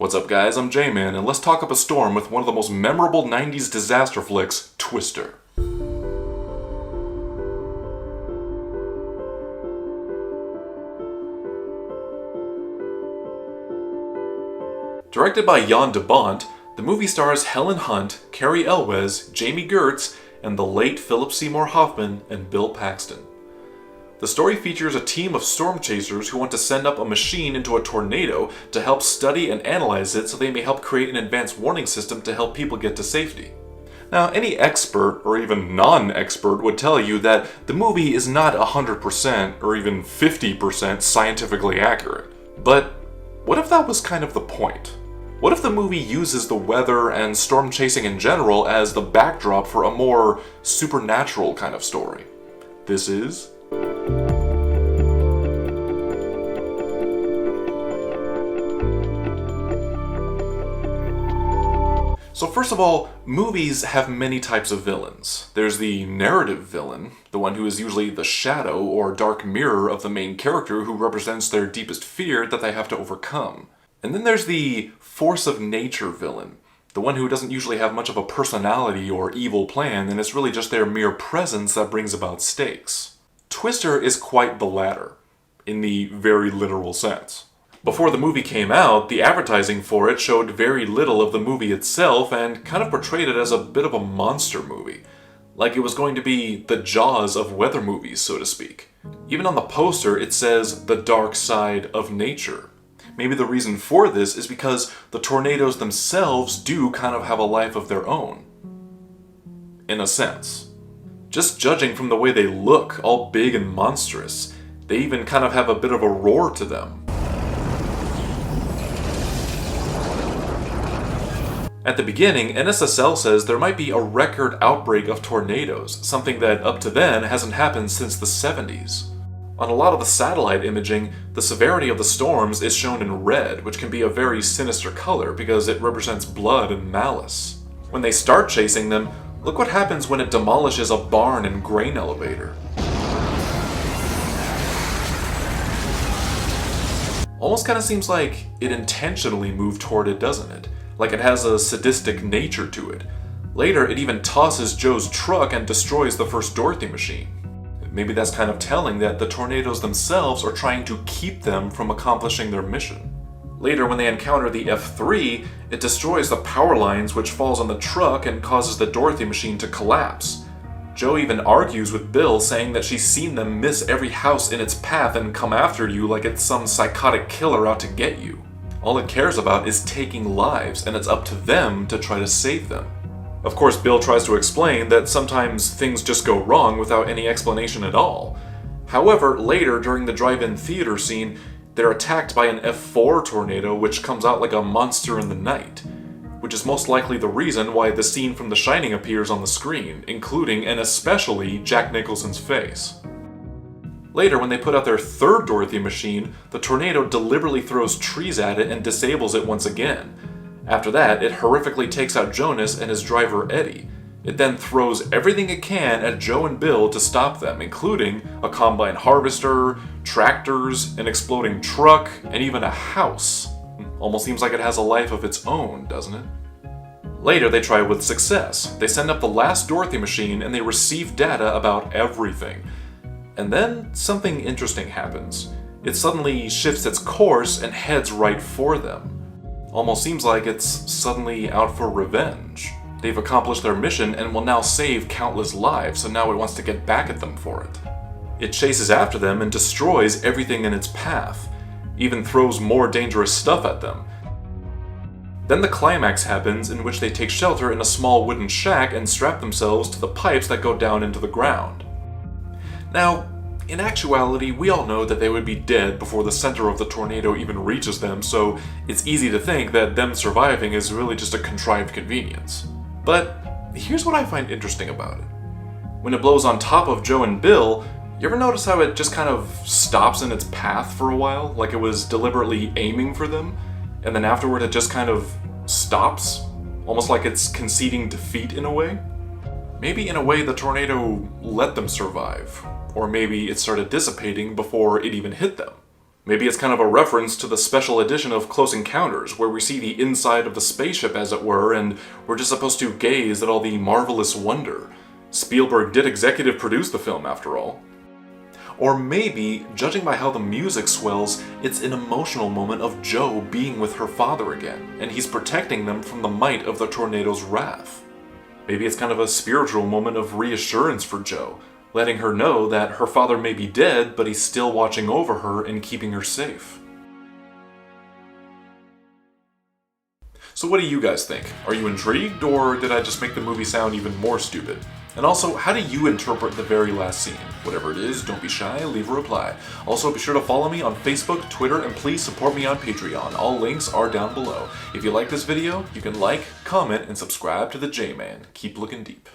What's up guys, I'm J-Man, and let's talk up a storm with one of the most memorable 90s disaster flicks, Twister. Directed by Jan de Bont, the movie stars Helen Hunt, Cary Elwes, Jamie Gertz, and the late Philip Seymour Hoffman and Bill Paxton. The story features a team of storm chasers who want to send up a machine into a tornado to help study and analyze it so they may help create an advanced warning system to help people get to safety. Now, any expert, or even non-expert, would tell you that the movie is not 100% or even 50% scientifically accurate. But what if that was kind of the point? What if the movie uses the weather and storm chasing in general as the backdrop for a more supernatural kind of story? This is So first of all, movies have many types of villains. There's the narrative villain, the one who is usually the shadow or dark mirror of the main character who represents their deepest fear that they have to overcome. And then there's the force of nature villain, the one who doesn't usually have much of a personality or evil plan, and it's really just their mere presence that brings about stakes. Twister is quite the latter, in the very literal sense. Before the movie came out, the advertising for it showed very little of the movie itself and kind of portrayed it as a bit of a monster movie. Like it was going to be the Jaws of weather movies, so to speak. Even on the poster, it says, "The Dark Side of Nature." Maybe the reason for this is because the tornadoes themselves do kind of have a life of their own. In a sense. Just judging from the way they look, all big and monstrous, they even kind of have a bit of a roar to them. At the beginning, NSSL says there might be a record outbreak of tornadoes, something that up to then hasn't happened since the 70s. On a lot of the satellite imaging, the severity of the storms is shown in red, which can be a very sinister color because it represents blood and malice. When they start chasing them, look what happens when it demolishes a barn and grain elevator. Almost kind of seems like it intentionally moved toward it, doesn't it? Like it has a sadistic nature to it. Later, it even tosses Joe's truck and destroys the first Dorothy machine. Maybe that's kind of telling that the tornadoes themselves are trying to keep them from accomplishing their mission. Later, when they encounter the F3, it destroys the power lines which falls on the truck and causes the Dorothy machine to collapse. Joe even argues with Bill, saying that she's seen them miss every house in its path and come after you like it's some psychotic killer out to get you. All it cares about is taking lives, and it's up to them to try to save them. Of course, Bill tries to explain that sometimes things just go wrong without any explanation at all. However, later during the drive-in theater scene, they're attacked by an F4 tornado which comes out like a monster in the night, which is most likely the reason why the scene from The Shining appears on the screen, including and especially Jack Nicholson's face. Later, when they put out their third Dorothy machine, the tornado deliberately throws trees at it and disables it once again. After that, it horrifically takes out Jonas and his driver Eddie. It then throws everything it can at Joe and Bill to stop them, including a combine harvester, tractors, an exploding truck, and even a house. Almost seems like it has a life of its own, doesn't it? Later, they try with success. They send up the last Dorothy machine and they receive data about everything. And then something interesting happens. It suddenly shifts its course and heads right for them. Almost seems like it's suddenly out for revenge. They've accomplished their mission and will now save countless lives, so now it wants to get back at them for it. It chases after them and destroys everything in its path, even throws more dangerous stuff at them. Then the climax happens, in which they take shelter in a small wooden shack and strap themselves to the pipes that go down into the ground. Now, in actuality, we all know that they would be dead before the center of the tornado even reaches them, so it's easy to think that them surviving is really just a contrived convenience. But here's what I find interesting about it. When it blows on top of Joe and Bill, you ever notice how it just kind of stops in its path for a while, like it was deliberately aiming for them, and then afterward it just kind of stops, almost like it's conceding defeat in a way? Maybe in a way the tornado let them survive. Or maybe it started dissipating before it even hit them. Maybe it's kind of a reference to the special edition of Close Encounters, where we see the inside of the spaceship, as it were, and we're just supposed to gaze at all the marvelous wonder. Spielberg did executive produce the film, after all. Or maybe, judging by how the music swells, it's an emotional moment of Jo being with her father again, and he's protecting them from the might of the tornado's wrath. Maybe it's kind of a spiritual moment of reassurance for Jo, letting her know that her father may be dead, but he's still watching over her and keeping her safe. So what do you guys think? Are you intrigued, or did I just make the movie sound even more stupid? And also, how do you interpret the very last scene? Whatever it is, don't be shy, leave a reply. Also, be sure to follow me on Facebook, Twitter, and please support me on Patreon. All links are down below. If you like this video, you can like, comment, and subscribe to the J-Man. Keep looking deep.